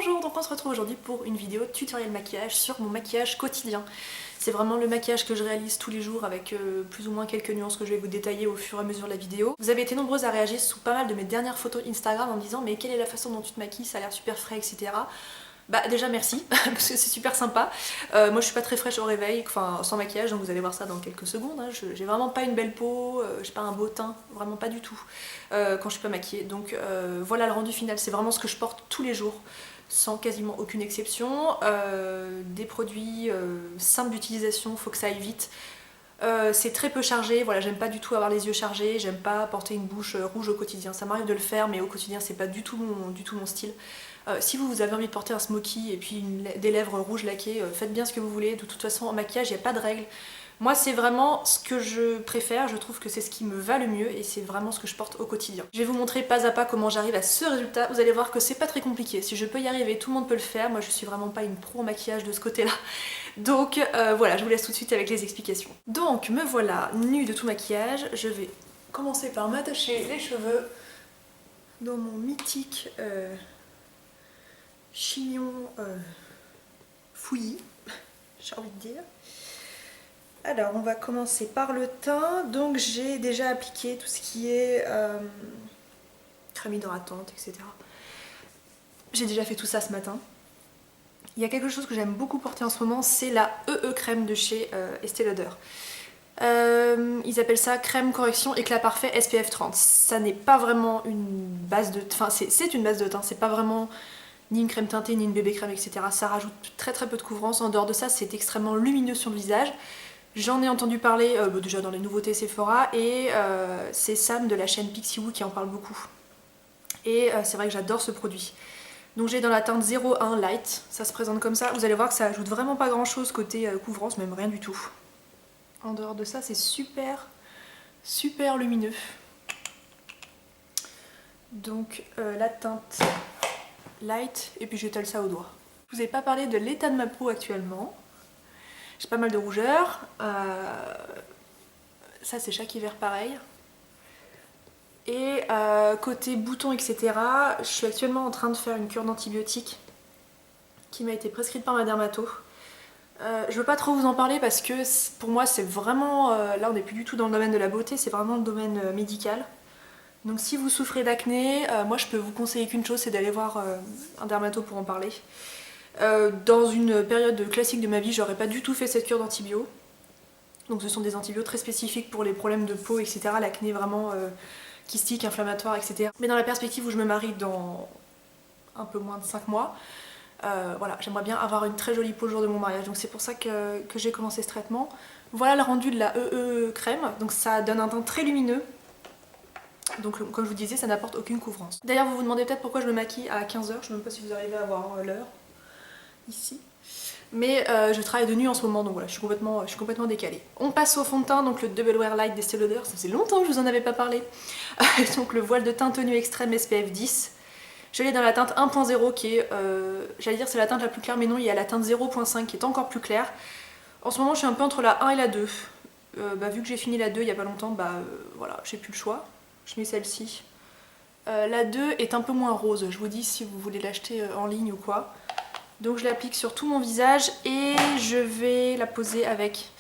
Bonjour, donc on se retrouve aujourd'hui pour une vidéo tutoriel maquillage sur mon maquillage quotidien. C'est vraiment le maquillage que je réalise tous les jours avec plus ou moins quelques nuances que je vais vous détailler au fur et à mesure de la vidéo. Vous avez été nombreuses à réagir sous pas mal de mes dernières photos Instagram en me disant mais quelle est la façon dont tu te maquilles, ça a l'air super frais, etc. Bah déjà merci, parce que c'est super sympa. Moi je suis pas très fraîche au réveil, enfin sans maquillage, donc vous allez voir ça dans quelques secondes. Hein. J'ai vraiment pas une belle peau, j'ai pas un beau teint, vraiment pas du tout, quand je suis pas maquillée. Donc voilà le rendu final, c'est vraiment ce que je porte tous les jours, sans quasiment aucune exception. Des produits simples d'utilisation, faut que ça aille vite. C'est très peu chargé, voilà, j'aime pas du tout avoir les yeux chargés, j'aime pas porter une bouche rouge au quotidien. Ça m'arrive de le faire, mais au quotidien c'est pas du tout mon style. Si vous avez envie de porter un smoky et puis des lèvres rouges laquées, faites bien ce que vous voulez. De toute façon en maquillage il n'y a pas de règle. Moi c'est vraiment ce que je préfère, je trouve que c'est ce qui me va le mieux et c'est vraiment ce que je porte au quotidien. Je vais vous montrer pas à pas comment j'arrive à ce résultat, vous allez voir que c'est pas très compliqué. Si je peux y arriver, tout le monde peut le faire, moi je suis vraiment pas une pro en maquillage de ce côté là. Donc voilà, je vous laisse tout de suite avec les explications. Donc me voilà nue de tout maquillage, je vais commencer par m'attacher les cheveux dans mon mythique chignon fouillis, j'ai envie de dire. Alors on va commencer par le teint, donc j'ai déjà appliqué tout ce qui est crème hydratante, etc. J'ai déjà fait tout ça ce matin. Il y a quelque chose que j'aime beaucoup porter en ce moment, c'est la crème de chez Estée Lauder. Ils appellent ça crème correction éclat parfait SPF 30. Ça n'est pas vraiment une base de... Enfin c'est une base de teint, c'est pas vraiment ni une crème teintée ni une bébé crème, etc. Ça rajoute très peu de couvrance. En dehors de ça, c'est extrêmement lumineux sur le visage. J'en ai entendu parler déjà dans les nouveautés Sephora et c'est Sam de la chaîne Pixie Woo qui en parle beaucoup. Et c'est vrai que j'adore ce produit. Donc j'ai dans la teinte 01 Light, ça se présente comme ça. Vous allez voir que ça ajoute vraiment pas grand chose côté couvrance, même rien du tout. En dehors de ça, c'est super lumineux. Donc la teinte light, et puis j'étale ça au doigt. Je vous ai pas parlé de l'état de ma peau actuellement. J'ai pas mal de rougeur. Ça c'est chaque hiver pareil. Et côté boutons, etc., je suis actuellement en train de faire une cure d'antibiotiques qui m'a été prescrite par ma dermato. Je veux pas trop vous en parler parce que pour moi c'est vraiment... là on n'est plus du tout dans le domaine de la beauté, c'est vraiment le domaine médical. Donc si vous souffrez d'acné, moi je peux vous conseiller qu'une chose, c'est d'aller voir un dermato pour en parler. Dans une période classique de ma vie, j'aurais pas du tout fait cette cure d'antibio. Donc ce sont des antibiotiques très spécifiques pour les problèmes de peau, etc. L'acné vraiment kystique, inflammatoire, etc. Mais dans la perspective où je me marie dans un peu moins de 5 mois, voilà, j'aimerais bien avoir une très jolie peau le jour de mon mariage. Donc c'est pour ça que j'ai commencé ce traitement. Voilà le rendu de la crème. Donc ça donne un teint très lumineux. Donc comme je vous disais, ça n'apporte aucune couvrance. D'ailleurs vous vous demandez peut-être pourquoi je me maquille à 15 h. Je ne sais même pas si vous arrivez à voir l'heure ici. Mais je travaille de nuit en ce moment, donc voilà, je suis complètement décalée. On passe au fond de teint, donc le Double Wear Light d'Estée Lauder, ça faisait longtemps que je vous en avais pas parlé. Donc le voile de teint tenue extrême SPF 10. Je l'ai dans la teinte 1.0 qui est, j'allais dire c'est la teinte la plus claire, mais non, il y a la teinte 0.5 qui est encore plus claire. En ce moment je suis un peu entre la 1 et la 2. Vu que j'ai fini la 2 il y a pas longtemps, voilà, j'ai plus le choix. Je mets celle-ci. La 2 est un peu moins rose, je vous dis si vous voulez l'acheter en ligne ou quoi. Donc je l'applique sur tout mon visage et je vais la poser avec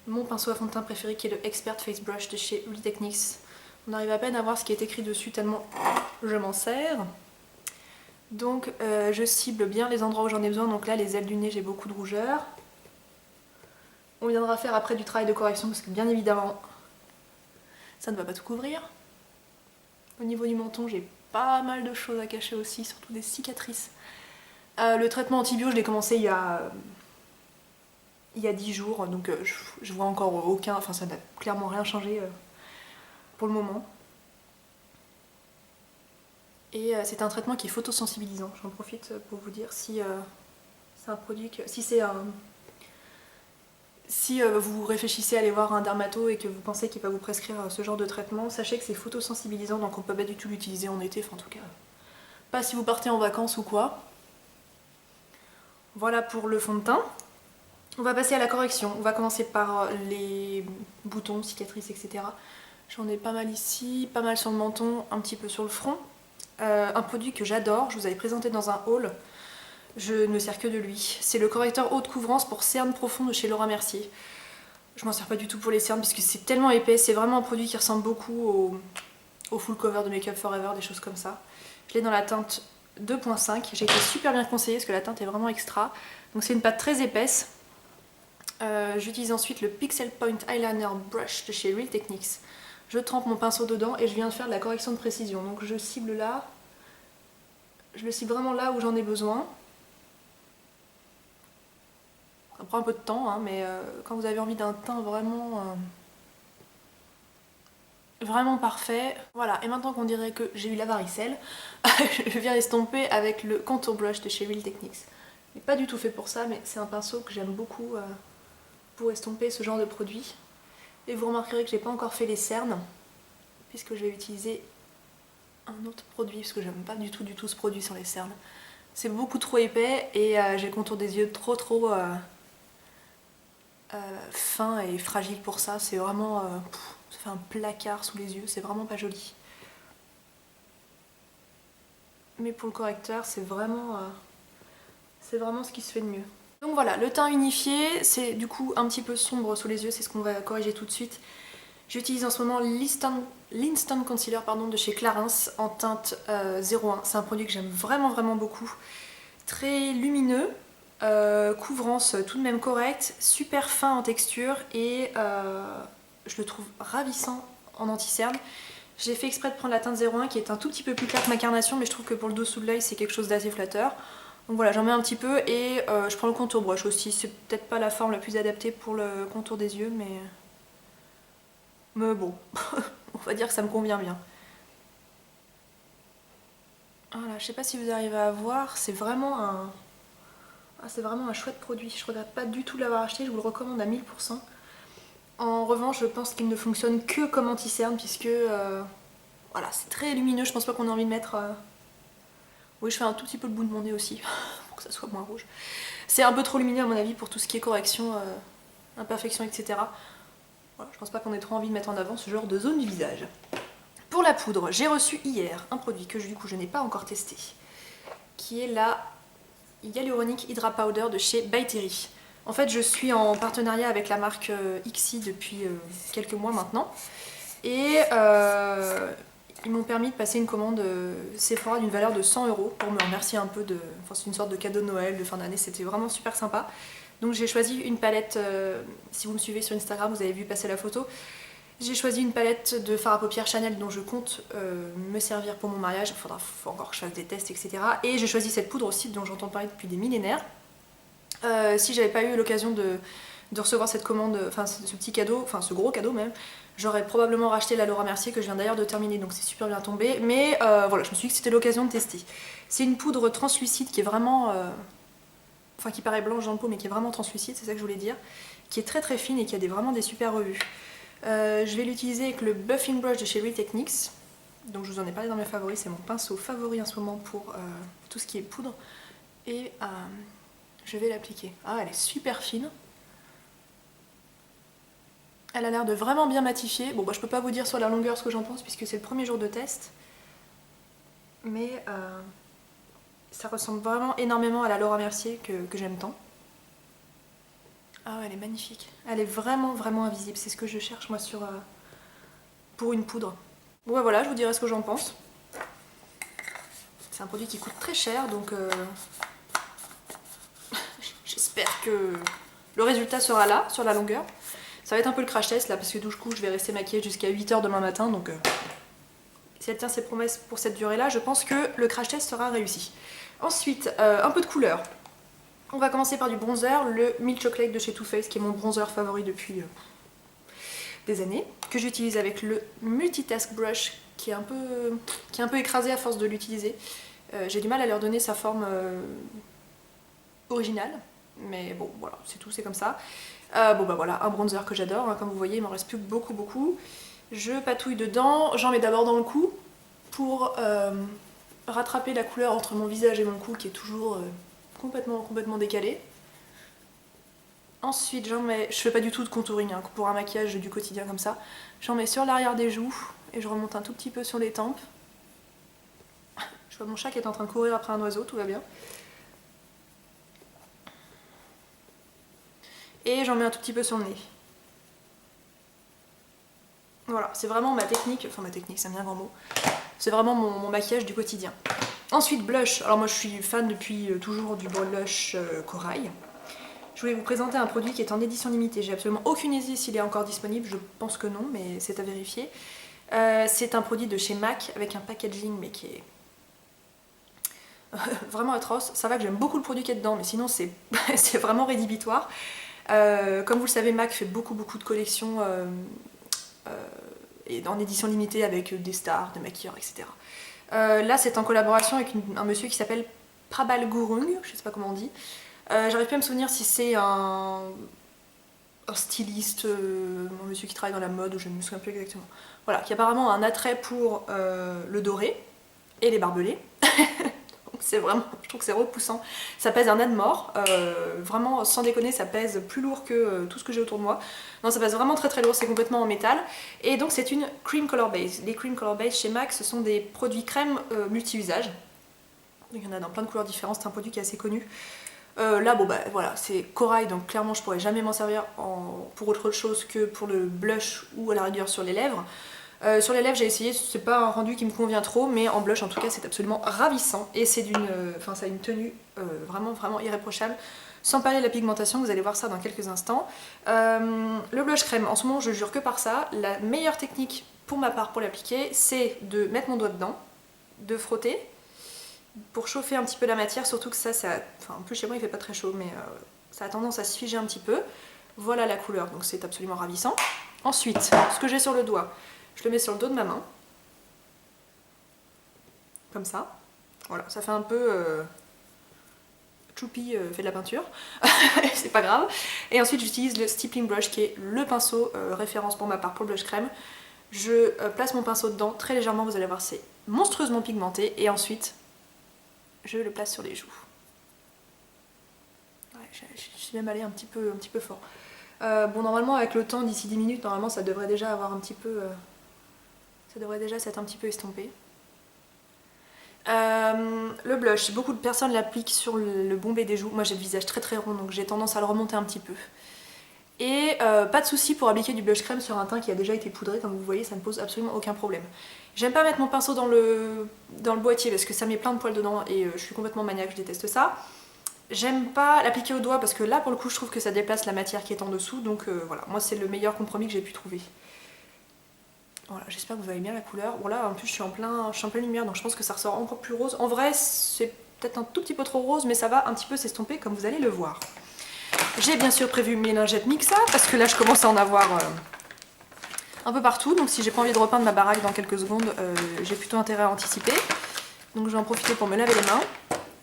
mon pinceau à fond de teint préféré qui est le Expert Face Brush de chez Uli Techniques. On arrive à peine à voir ce qui est écrit dessus tellement je m'en sers. Donc je cible bien les endroits où j'en ai besoin, donc là les ailes du nez j'ai beaucoup de rougeur. On viendra faire après du travail de correction parce que bien évidemment ça ne va pas tout couvrir. Au niveau du menton j'ai pas mal de choses à cacher aussi, surtout des cicatrices. Le traitement antibio je l'ai commencé il y a 10 jours, donc je vois encore aucun, enfin ça n'a clairement rien changé pour le moment. Et c'est un traitement qui est photosensibilisant, j'en profite pour vous dire si c'est un produit que... Si vous réfléchissez à aller voir un dermato et que vous pensez qu'il va vous prescrire ce genre de traitement, sachez que c'est photosensibilisant, donc on peut pas du tout l'utiliser en été, enfin en tout cas pas si vous partez en vacances ou quoi. Voilà pour le fond de teint. On va passer à la correction. On va commencer par les boutons, cicatrices, etc. J'en ai pas mal ici, pas mal sur le menton, un petit peu sur le front. Un produit que j'adore, je vous avais présenté dans un haul. Je ne me sers que de lui. C'est le correcteur haute couvrance pour cernes profonds de chez Laura Mercier. Je m'en sers pas du tout pour les cernes parce que c'est tellement épais. C'est vraiment un produit qui ressemble beaucoup au full cover de Make Up Forever, des choses comme ça. Je l'ai dans la teinte 2.5. J'ai été super bien conseillée parce que la teinte est vraiment extra. Donc c'est une pâte très épaisse. J'utilise ensuite le Pixel Point Eyeliner Brush de chez Real Techniques. Je trempe mon pinceau dedans et je viens de faire de la correction de précision. Donc je cible là. Je le cible vraiment là où j'en ai besoin. Ça prend un peu de temps, hein, mais quand vous avez envie d'un teint vraiment parfait. Voilà, et maintenant qu'on dirait que j'ai eu la varicelle, je viens estomper avec le Contour Brush de chez Real Techniques. Il n'est pas du tout fait pour ça, mais c'est un pinceau que j'aime beaucoup pour estomper ce genre de produit. Et vous remarquerez que j'ai pas encore fait les cernes, puisque je vais utiliser un autre produit, parce que j'aime pas du tout ce produit sur les cernes. C'est beaucoup trop épais et j'ai le contour des yeux trop fin et fragile pour ça. C'est vraiment... ça fait un placard sous les yeux, c'est vraiment pas joli. Mais pour le correcteur, c'est vraiment ce qui se fait de mieux. Donc voilà, le teint unifié, c'est du coup un petit peu sombre sous les yeux, c'est ce qu'on va corriger tout de suite. J'utilise en ce moment l'Instant Concealer de chez Clarins en teinte 01. C'est un produit que j'aime vraiment beaucoup. Très lumineux, couvrance tout de même correcte, super fin en texture et je le trouve ravissant en anti-cerne. J'ai fait exprès de prendre la teinte 01 qui est un tout petit peu plus claire que ma carnation, mais je trouve que pour le dessous de l'œil c'est quelque chose d'assez flatteur. Donc voilà, j'en mets un petit peu et je prends le contour brush aussi. C'est peut-être pas la forme la plus adaptée pour le contour des yeux, mais bon, on va dire que ça me convient bien. Voilà, je sais pas si vous arrivez à voir, c'est vraiment un chouette produit. Je regrette pas du tout de l'avoir acheté, je vous le recommande à 1000%. En revanche, je pense qu'il ne fonctionne que comme anti-cerne puisque voilà, c'est très lumineux, je pense pas qu'on ait envie de mettre... Oui, je fais un tout petit peu le bout de mon nez aussi pour que ça soit moins rouge. C'est un peu trop lumineux à mon avis pour tout ce qui est correction, imperfection, etc. Voilà, je pense pas qu'on ait trop envie de mettre en avant ce genre de zone du visage. Pour la poudre, j'ai reçu hier un produit que du coup je n'ai pas encore testé, qui est la Hyaluronic Hydra Powder de chez By Terry. En fait, je suis en partenariat avec la marque Ixi depuis quelques mois maintenant. Et ils m'ont permis de passer une commande Sephora d'une valeur de 100 € pour me remercier un peu de... Enfin, c'est une sorte de cadeau de Noël, de fin d'année, c'était vraiment super sympa. Donc j'ai choisi une palette, si vous me suivez sur Instagram, vous avez vu passer la photo. J'ai choisi une palette de fard à paupières Chanel dont je compte me servir pour mon mariage. Il faut encore que je fasse des tests, etc. Et j'ai choisi cette poudre aussi dont j'entends parler depuis des millénaires. Si j'avais pas eu l'occasion de recevoir cette commande, enfin ce petit cadeau, enfin ce gros cadeau même, j'aurais probablement racheté la Laura Mercier que je viens d'ailleurs de terminer, donc c'est super bien tombé. Mais voilà, je me suis dit que c'était l'occasion de tester. C'est une poudre translucide qui est vraiment... enfin qui paraît blanche dans le pot mais qui est vraiment translucide, c'est ça que je voulais dire. Qui est très fine et qui a vraiment des super revues. Je vais l'utiliser avec le Buffing Brush de chez Real Techniques. Donc je vous en ai parlé dans mes favoris, c'est mon pinceau favori en ce moment pour tout ce qui est poudre. Et je vais l'appliquer. Ah, elle est super fine. Elle a l'air de vraiment bien matifier. Bon, bah, je peux pas vous dire sur la longueur ce que j'en pense puisque c'est le premier jour de test. Mais ça ressemble vraiment énormément à la Laura Mercier que j'aime tant. Ah ouais, elle est magnifique. Elle est vraiment invisible. C'est ce que je cherche moi pour une poudre. Bon bah voilà, je vous dirai ce que j'en pense. C'est un produit qui coûte très cher, donc j'espère que le résultat sera là, sur la longueur. Ça va être un peu le crash test là, parce que du coup je vais rester maquillée jusqu'à 8 h demain matin, donc si elle tient ses promesses pour cette durée là, je pense que le crash test sera réussi. Ensuite, un peu de couleur. On va commencer par du bronzer, le Milk Chocolate de chez Too Faced, qui est mon bronzer favori depuis des années, que j'utilise avec le Multitask Brush, qui est un peu écrasé à force de l'utiliser. J'ai du mal à leur donner sa forme originale, mais bon, voilà, c'est tout, c'est comme ça. Bon bah voilà, un bronzer que j'adore, hein, comme vous voyez, il m'en reste plus beaucoup. Je patouille dedans, j'en mets d'abord dans le cou, pour rattraper la couleur entre mon visage et mon cou, qui est toujours... complètement décalé. Ensuite j'en mets, je fais pas du tout de contouring hein, pour un maquillage du quotidien comme ça. J'en mets sur l'arrière des joues et je remonte un tout petit peu sur les tempes. Je vois mon chat qui est en train de courir après un oiseau, tout va bien. et j'en mets un tout petit peu sur le nez. Voilà, c'est vraiment ma technique, enfin ma technique, c'est un bien grand mot. C'est vraiment mon maquillage du quotidien. Ensuite, blush. Alors moi je suis fan depuis toujours du blush corail. Je voulais vous présenter un produit qui est en édition limitée. J'ai absolument aucune idée s'il est encore disponible, je pense que non, mais c'est à vérifier. C'est un produit de chez MAC avec un packaging mais qui est vraiment atroce. Ça va que j'aime beaucoup le produit qui est dedans, mais sinon c'est vraiment rédhibitoire. Comme vous le savez, MAC fait beaucoup de collections et en édition limitée avec des stars, des maquilleurs, etc. Là c'est en collaboration avec un monsieur qui s'appelle Prabal Gurung, je sais pas comment on dit. J'arrive plus à me souvenir si c'est un styliste, un monsieur qui travaille dans la mode, je ne me souviens plus exactement. Voilà, qui a apparemment un attrait pour le doré et les barbelés. C'est vraiment, je trouve que c'est repoussant. Ça pèse un âne mort, vraiment sans déconner, ça pèse plus lourd que tout ce que j'ai autour de moi. Non, ça pèse vraiment très lourd, c'est complètement en métal. Et donc c'est une Cream Color Base. Les Cream Color Base chez MAC, ce sont des produits crème multi-usage. Il y en a dans plein de couleurs différentes, c'est un produit qui est assez connu. Là, bon bah voilà, c'est corail, donc clairement je pourrais jamais m'en servir pour autre chose que pour le blush ou à la rigueur sur les lèvres. Sur les lèvres j'ai essayé, c'est pas un rendu qui me convient trop, mais en blush en tout cas c'est absolument ravissant et c'est ça a une tenue vraiment irréprochable. Sans parler de la pigmentation, vous allez voir ça dans quelques instants. Le blush crème, en ce moment je jure que par ça. La meilleure technique pour ma part pour l'appliquer, c'est de mettre mon doigt dedans, de frotter, pour chauffer un petit peu la matière, surtout que ça enfin en plus chez moi il fait pas très chaud, mais ça a tendance à se figer un petit peu. Voilà la couleur, donc c'est absolument ravissant. Ensuite, ce que j'ai sur le doigt, je le mets sur le dos de ma main, comme ça. Voilà, ça fait un peu Choupi fait de la peinture, c'est pas grave. Et ensuite j'utilise le Stippling Brush qui est le pinceau référence pour ma part pour le blush crème. Je place mon pinceau dedans très légèrement, vous allez voir c'est monstrueusement pigmenté, et ensuite je le place sur les joues. Ouais, je suis même allée un petit peu fort. Bon, normalement avec le temps, d'ici 10 minutes, normalement ça devrait déjà avoir un petit peu... ça devrait déjà s'être un petit peu estompé. Le blush, beaucoup de personnes l'appliquent sur le bombé des joues. Moi j'ai le visage très rond, donc j'ai tendance à le remonter un petit peu. Et pas de souci pour appliquer du blush crème sur un teint qui a déjà été poudré, comme vous voyez, ça ne pose absolument aucun problème. J'aime pas mettre mon pinceau dans le boîtier parce que ça met plein de poils dedans et je suis complètement maniaque, je déteste ça. J'aime pas l'appliquer au doigt parce que là pour le coup je trouve que ça déplace la matière qui est en dessous, donc voilà, moi c'est le meilleur compromis que j'ai pu trouver. Voilà, j'espère que vous voyez bien la couleur. Bon là en plus je suis en pleine lumière, donc je pense que ça ressort encore plus rose. En vrai c'est peut-être un tout petit peu trop rose, mais ça va un petit peu s'estomper comme vous allez le voir. J'ai bien sûr prévu mes lingettes Mixa parce que là je commence à en avoir un peu partout, donc si j'ai pas envie de repeindre ma baraque dans quelques secondes, j'ai plutôt intérêt à anticiper. Donc je vais en profiter pour me laver les mains.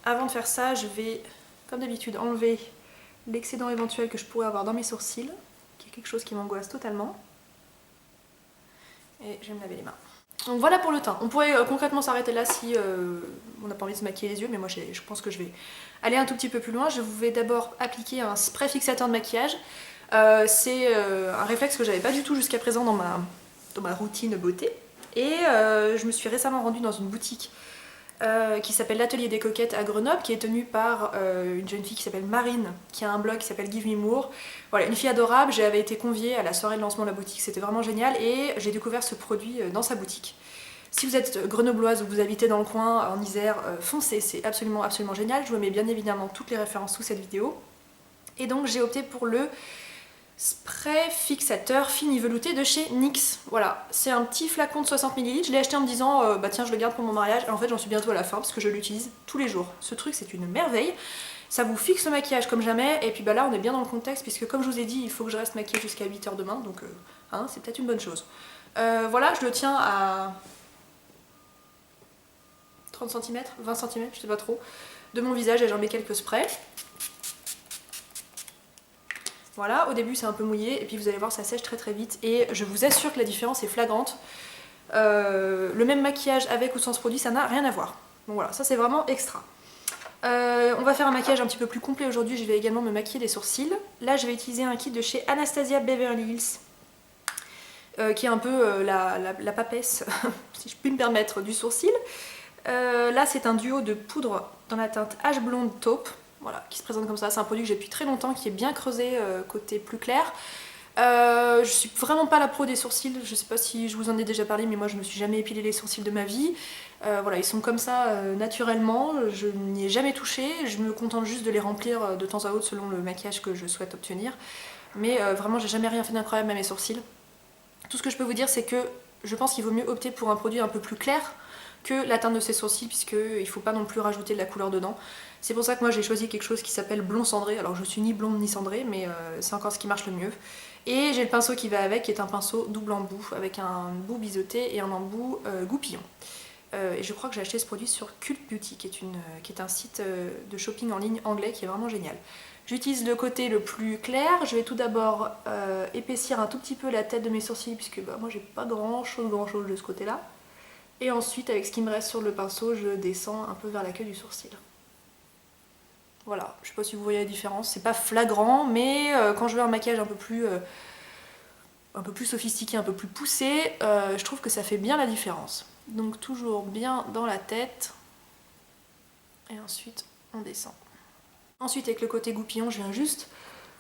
Avant de faire ça, je vais, comme d'habitude, enlever l'excédent éventuel que je pourrais avoir dans mes sourcils, qui est quelque chose qui m'angoisse totalement. Et je vais me laver les mains. Donc voilà pour le teint. On pourrait concrètement s'arrêter là si on n'a pas envie de se maquiller les yeux, mais moi je pense que je vais aller un tout petit peu plus loin. Je vais d'abord appliquer un spray fixateur de maquillage. C'est un réflexe que j'avais pas du tout jusqu'à présent dans ma routine beauté. Et je me suis récemment rendue dans une boutique qui s'appelle l'Atelier des Coquettes à Grenoble, qui est tenue par une jeune fille qui s'appelle Marine, qui a un blog qui s'appelle Give Me More. Voilà, une fille adorable. J'avais été conviée à la soirée de lancement de la boutique, c'était vraiment génial, et j'ai découvert ce produit dans sa boutique. Si vous êtes grenobloise ou vous habitez dans le coin, en Isère, foncez, c'est absolument génial. Je vous mets bien évidemment toutes les références sous cette vidéo. Et donc j'ai opté pour le spray fixateur fini velouté de chez NYX. Voilà, c'est un petit flacon de 60 ml. Je l'ai acheté en me disant bah tiens je le garde pour mon mariage. Et en fait j'en suis bientôt à la fin parce que je l'utilise tous les jours. Ce truc c'est une merveille. Ça vous fixe le maquillage comme jamais. Et puis bah là on est bien dans le contexte puisque comme je vous ai dit il faut que je reste maquillée jusqu'à 8 h demain. Donc hein, c'est peut-être une bonne chose. Voilà, je le tiens à 30 cm, 20 cm, je sais pas trop, de mon visage et j'en mets quelques sprays. Voilà, au début c'est un peu mouillé et puis vous allez voir ça sèche très vite et je vous assure que la différence est flagrante. Le même maquillage avec ou sans ce produit, ça n'a rien à voir. Donc voilà, ça c'est vraiment extra. On va faire un maquillage un petit peu plus complet aujourd'hui, je vais également me maquiller les sourcils. Là je vais utiliser un kit de chez Anastasia Beverly Hills, qui est un peu la papesse, si je puis me permettre, du sourcil. Là c'est un duo de poudre dans la teinte H blonde taupe. voilà, qui se présente comme ça. C'est un produit que j'ai depuis très longtemps, qui est bien creusé côté plus clair. Je suis vraiment pas la pro des sourcils, je sais pas si je vous en ai déjà parlé, mais moi je me suis jamais épilé les sourcils de ma vie. Voilà, ils sont comme ça naturellement, je n'y ai jamais touché, je me contente juste de les remplir de temps à autre selon le maquillage que je souhaite obtenir. Mais vraiment j'ai jamais rien fait d'incroyable à mes sourcils. Tout ce que je peux vous dire c'est que je pense qu'il vaut mieux opter pour un produit un peu plus clair que la teinte de ses sourcils, puisqu'il ne faut pas non plus rajouter de la couleur dedans. C'est pour ça que moi j'ai choisi quelque chose qui s'appelle blond cendré. Alors je suis ni blonde ni cendrée, mais c'est encore ce qui marche le mieux. Et j'ai le pinceau qui va avec, qui est un pinceau double embout, avec un bout biseauté et un embout goupillon. Et je crois que j'ai acheté ce produit sur Cult Beauty, qui est un site de shopping en ligne anglais qui est vraiment génial. J'utilise le côté le plus clair. Je vais tout d'abord épaissir un tout petit peu la tête de mes sourcils, puisque moi j'ai pas grand chose de ce côté-là. Et ensuite, avec ce qui me reste sur le pinceau, je descends un peu vers la queue du sourcil. Voilà, je sais pas si vous voyez la différence, c'est pas flagrant, mais quand je veux un maquillage un peu plus sophistiqué, un peu plus poussé, je trouve que ça fait bien la différence. Donc toujours bien dans la tête, et ensuite on descend. Ensuite avec le côté goupillon, je viens juste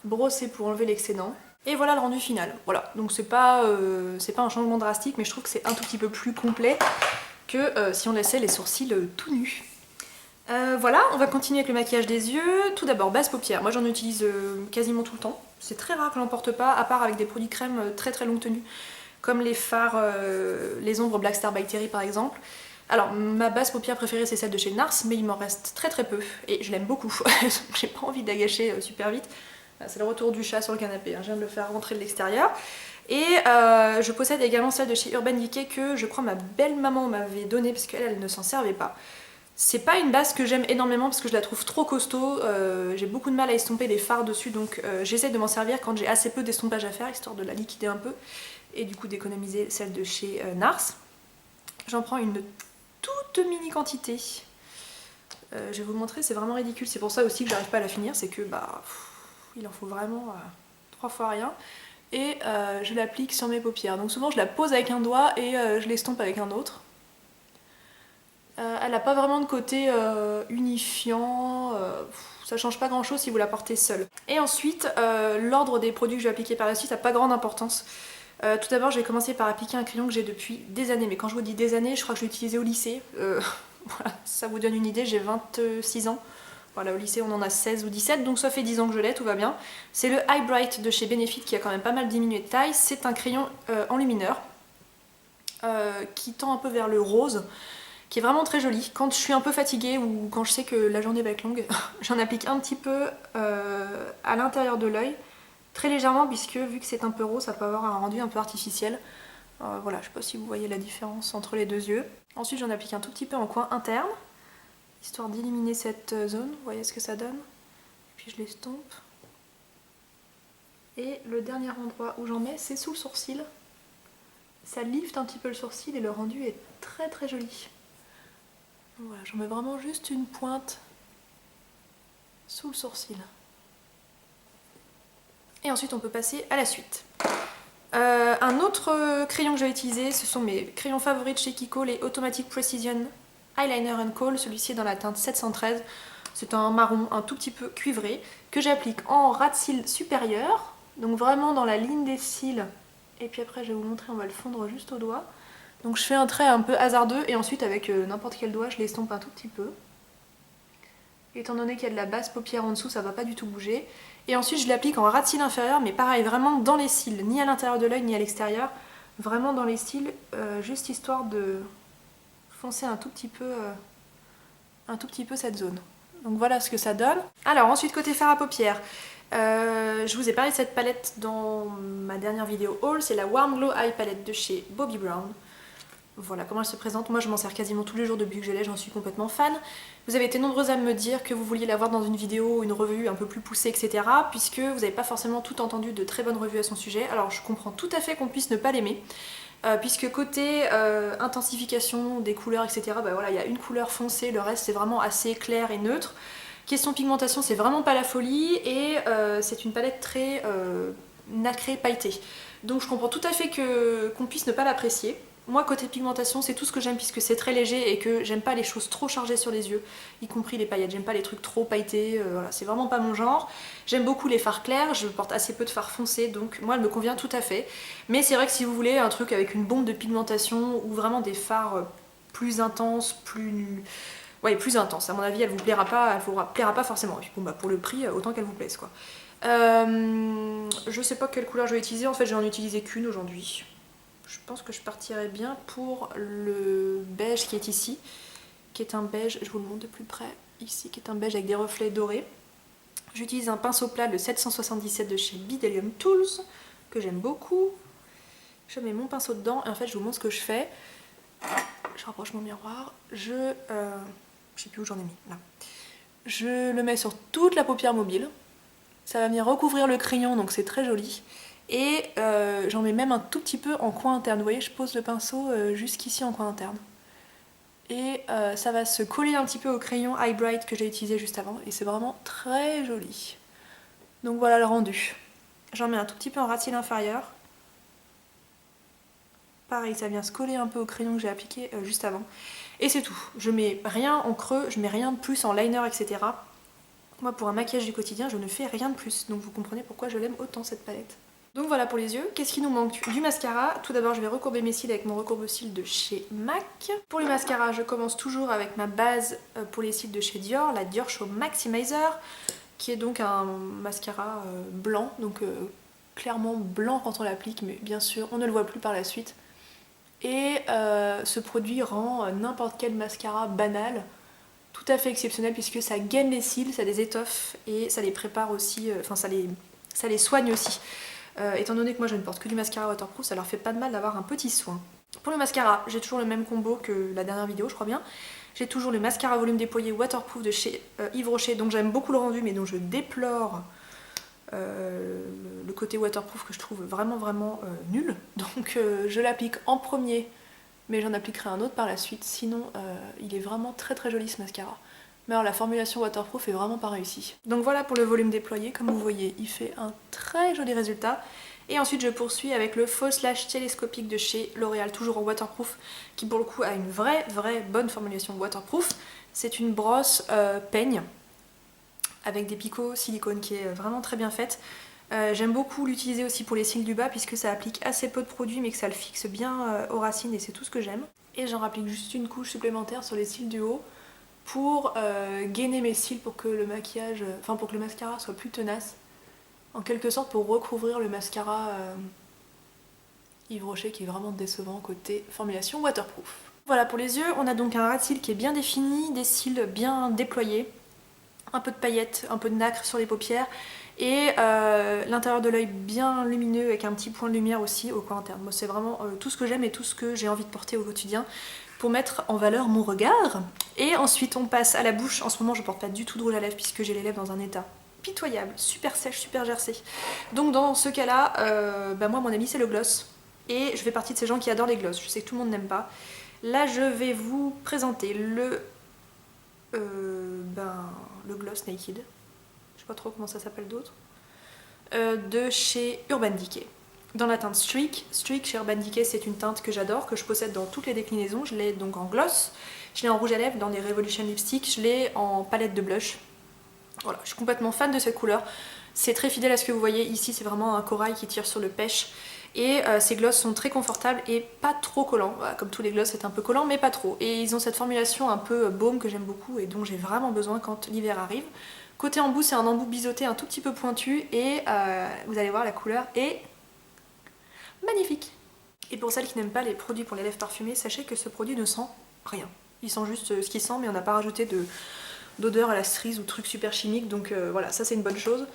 brosser pour enlever l'excédent. Et voilà le rendu final. Voilà, donc c'est pas un changement drastique, mais je trouve que c'est un tout petit peu plus complet que si on laissait les sourcils tout nus. Voilà, on va continuer avec le maquillage des yeux. Tout d'abord, base paupières. Moi j'en utilise quasiment tout le temps. C'est très rare que j'en porte pas, à part avec des produits crème très très longue tenue, comme les fards, les ombres Black Star by Terry par exemple. Alors, ma base paupière préférée c'est celle de chez NARS, mais il m'en reste très très peu, et je l'aime beaucoup. J'ai pas envie de la gâcher super vite. C'est le retour du chat sur le canapé, hein. Je viens de le faire rentrer de l'extérieur. Et je possède également celle de chez Urban Decay que je crois ma belle maman m'avait donnée parce qu'elle ne s'en servait pas. C'est pas une base que j'aime énormément parce que je la trouve trop costaud, j'ai beaucoup de mal à estomper les fards dessus, donc j'essaie de m'en servir quand j'ai assez peu d'estompage à faire, histoire de la liquider un peu et du coup d'économiser celle de chez NARS. J'en prends une toute mini quantité. Je vais vous montrer, c'est vraiment ridicule, c'est pour ça aussi que j'arrive pas à la finir, c'est que il en faut vraiment 3 fois rien. Et je l'applique sur mes paupières. Donc souvent je la pose avec un doigt et je l'estompe avec un autre. Elle n'a pas vraiment de côté unifiant, ça change pas grand chose si vous la portez seule. Et ensuite, l'ordre des produits que je vais appliquer par la suite n'a pas grande importance. Tout d'abord, je vais commencer par appliquer un crayon que j'ai depuis des années, mais quand je vous dis des années, je crois que je l'ai utilisé au lycée. Voilà, ça vous donne une idée, j'ai 26 ans. Voilà, au lycée on en a 16 ou 17, donc ça fait 10 ans que je l'ai, tout va bien. C'est le High Bright de chez Benefit qui a quand même pas mal diminué de taille. C'est un crayon enlumineur qui tend un peu vers le rose, qui est vraiment très joli. Quand je suis un peu fatiguée ou quand je sais que la journée va être longue, j'en applique un petit peu à l'intérieur de l'œil, très légèrement, puisque vu que c'est un peu rose, ça peut avoir un rendu un peu artificiel. Voilà, je sais pas si vous voyez la différence entre les deux yeux. Ensuite j'en applique un tout petit peu en coin interne, histoire d'éliminer cette zone, vous voyez ce que ça donne. Puis je l'estompe. Et le dernier endroit où j'en mets, c'est sous le sourcil. Ça lifte un petit peu le sourcil et le rendu est très très joli. Voilà, j'en mets vraiment juste une pointe sous le sourcil. Et ensuite on peut passer à la suite. Un autre crayon que je vais utiliser, ce sont mes crayons favoris de chez Kiko, les Automatic Precision Eyeliner and Kohl. Celui-ci est dans la teinte 713. C'est un marron un tout petit peu cuivré que j'applique en ras de cils supérieur, donc vraiment dans la ligne des cils. Et puis après je vais vous montrer, on va le fondre juste au doigt. Donc je fais un trait un peu hasardeux et ensuite avec n'importe quel doigt je l'estompe un tout petit peu. Étant donné qu'il y a de la base paupière en dessous, ça va pas du tout bouger. Et ensuite je l'applique en ras de cils inférieur, mais pareil, vraiment dans les cils, ni à l'intérieur de l'œil ni à l'extérieur. Vraiment dans les cils, juste histoire de foncer un tout petit peu cette zone. Donc voilà ce que ça donne. Alors ensuite côté fard à paupières, je vous ai parlé de cette palette dans ma dernière vidéo haul, c'est la Warm Glow Eye Palette de chez Bobbi Brown. Voilà comment elle se présente, moi je m'en sers quasiment tous les jours depuis que je l'ai, j'en suis complètement fan. Vous avez été nombreuses à me dire que vous vouliez la voir dans une vidéo, une revue un peu plus poussée, etc. Puisque vous n'avez pas forcément tout entendu de très bonnes revues à son sujet. Alors je comprends tout à fait qu'on puisse ne pas l'aimer. Puisque côté intensification des couleurs, etc., voilà, il y a une couleur foncée, le reste c'est vraiment assez clair et neutre. Question pigmentation, c'est vraiment pas la folie et c'est une palette très nacrée, pailletée. Donc je comprends tout à fait qu'on puisse ne pas l'apprécier. Moi côté pigmentation c'est tout ce que j'aime puisque c'est très léger et que j'aime pas les choses trop chargées sur les yeux, y compris les paillettes, j'aime pas les trucs trop pailletés, voilà, c'est vraiment pas mon genre. J'aime beaucoup les fards clairs, je porte assez peu de fards foncés donc moi elle me convient tout à fait. Mais c'est vrai que si vous voulez un truc avec une bombe de pigmentation ou vraiment des fards plus intenses, plus intenses, à mon avis elle vous plaira pas forcément. Et puis bon bah pour le prix autant qu'elle vous plaise quoi. Je sais pas quelle couleur je vais utiliser, en fait j'en ai utilisé qu'une aujourd'hui. Je pense que je partirais bien pour le beige qui est ici, qui est un beige, je vous le montre de plus près, ici, qui est un beige avec des reflets dorés. J'utilise un pinceau plat, le 777 de chez Bdellium Tools, que j'aime beaucoup. Je mets mon pinceau dedans et en fait je vous montre ce que je fais. Je rapproche mon miroir, je sais plus où j'en ai mis, là. Je le mets sur toute la paupière mobile. Ça va venir recouvrir le crayon, donc c'est très joli. Et j'en mets même un tout petit peu en coin interne. Vous voyez, je pose le pinceau jusqu'ici en coin interne. Et ça va se coller un petit peu au crayon High Bright que j'ai utilisé juste avant. Et c'est vraiment très joli. Donc voilà le rendu. J'en mets un tout petit peu en ras de cils inférieur. Pareil, ça vient se coller un peu au crayon que j'ai appliqué juste avant. Et c'est tout. Je mets rien en creux, je mets rien de plus en liner, etc. Moi, pour un maquillage du quotidien, je ne fais rien de plus. Donc vous comprenez pourquoi je l'aime autant cette palette. Donc voilà pour les yeux. Qu'est-ce qui nous manque? Du mascara. Tout d'abord, je vais recourber mes cils avec mon recourbe-cils de chez MAC. Pour le mascara, je commence toujours avec ma base pour les cils de chez Dior, la Dior Show Maximizer, qui est donc un mascara blanc, donc clairement blanc quand on l'applique, mais bien sûr, on ne le voit plus par la suite. Et ce produit rend n'importe quel mascara banal tout à fait exceptionnel puisque ça gaine les cils, ça les étoffe et ça les prépare aussi, enfin ça les soigne aussi. Étant donné que moi je ne porte que du mascara waterproof, ça leur fait pas de mal d'avoir un petit soin. Pour le mascara, j'ai toujours le même combo que la dernière vidéo, je crois bien. J'ai toujours le mascara volume déployé waterproof de chez Yves Rocher, dont j'aime beaucoup le rendu, mais dont je déplore le côté waterproof que je trouve vraiment nul. Donc je l'applique en premier, mais j'en appliquerai un autre par la suite. Sinon, il est vraiment très joli ce mascara. Mais alors la formulation waterproof est vraiment pas réussie. Donc voilà pour le volume déployé, comme vous voyez, il fait un très joli résultat. Et ensuite je poursuis avec le faux slash télescopique de chez L'Oréal, toujours en waterproof, qui pour le coup a une vraie bonne formulation waterproof. C'est une brosse peigne, avec des picots silicone qui est vraiment très bien faite. J'aime beaucoup l'utiliser aussi pour les cils du bas puisque ça applique assez peu de produit mais que ça le fixe bien aux racines et c'est tout ce que j'aime. Et j'en applique juste une couche supplémentaire sur les cils du haut pour gainer mes cils pour que le maquillage, pour que le mascara soit plus tenace. En quelque sorte pour recouvrir le mascara Yves Rocher qui est vraiment décevant côté formulation waterproof. Voilà pour les yeux, on a donc un ras de cils qui est bien défini, des cils bien déployés, un peu de paillettes, un peu de nacre sur les paupières et l'intérieur de l'œil bien lumineux avec un petit point de lumière aussi au coin interne. Moi c'est vraiment tout ce que j'aime et tout ce que j'ai envie de porter au quotidien pour mettre en valeur mon regard. Et ensuite on passe à la bouche. En ce moment je porte pas du tout de rouge à lèvres puisque j'ai les lèvres dans un état pitoyable, super sèche, super gercée. Donc dans ce cas là, moi mon ami c'est le gloss. Et je fais partie de ces gens qui adorent les gloss. Je sais que tout le monde n'aime pas. Là je vais vous présenter le gloss Naked. Je sais pas trop comment ça s'appelle d'autre. De chez Urban Decay. Dans la teinte Streak. Streak chez Urban Decay, c'est une teinte que j'adore, que je possède dans toutes les déclinaisons. Je l'ai donc en gloss, je l'ai en rouge à lèvres dans des Revolution Lipstick, je l'ai en palette de blush. Voilà, je suis complètement fan de cette couleur. C'est très fidèle à ce que vous voyez ici, c'est vraiment un corail qui tire sur le pêche. Et ces glosses sont très confortables et pas trop collants. Voilà, comme tous les glosses, c'est un peu collant, mais pas trop. Et ils ont cette formulation un peu baume que j'aime beaucoup et dont j'ai vraiment besoin quand l'hiver arrive. Côté embout, c'est un embout biseauté un tout petit peu pointu et vous allez voir, la couleur est magnifique. Et pour celles qui n'aiment pas les produits pour les lèvres parfumées, sachez que ce produit ne sent rien. Il sent juste ce qu'il sent, mais on n'a pas rajouté d'odeur à la cerise ou truc super chimique, donc voilà, ça c'est une bonne chose.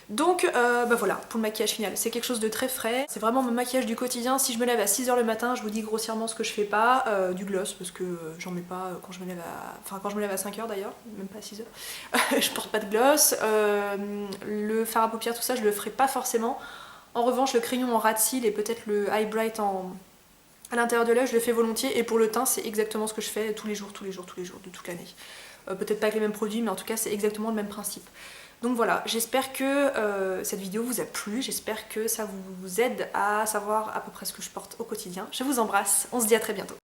Donc voilà, pour le maquillage final, c'est quelque chose de très frais. C'est vraiment mon maquillage du quotidien. Si je me lève à 6h le matin, je vous dis grossièrement ce que je fais pas. Du gloss, parce que j'en mets pas quand je me lève à... Enfin, quand je me lève à 5h d'ailleurs, même pas à 6h. Je porte pas de gloss. Le fard à paupières, tout ça, je le ferai pas forcément. En revanche, le crayon en ras de cils et peut-être le High Bright à l'intérieur de l'œil, je le fais volontiers. Et pour le teint, c'est exactement ce que je fais tous les jours de toute l'année. Peut-être pas avec les mêmes produits, mais en tout cas, c'est exactement le même principe. Donc voilà, j'espère que cette vidéo vous a plu, j'espère que ça vous aide à savoir à peu près ce que je porte au quotidien. Je vous embrasse, on se dit à très bientôt.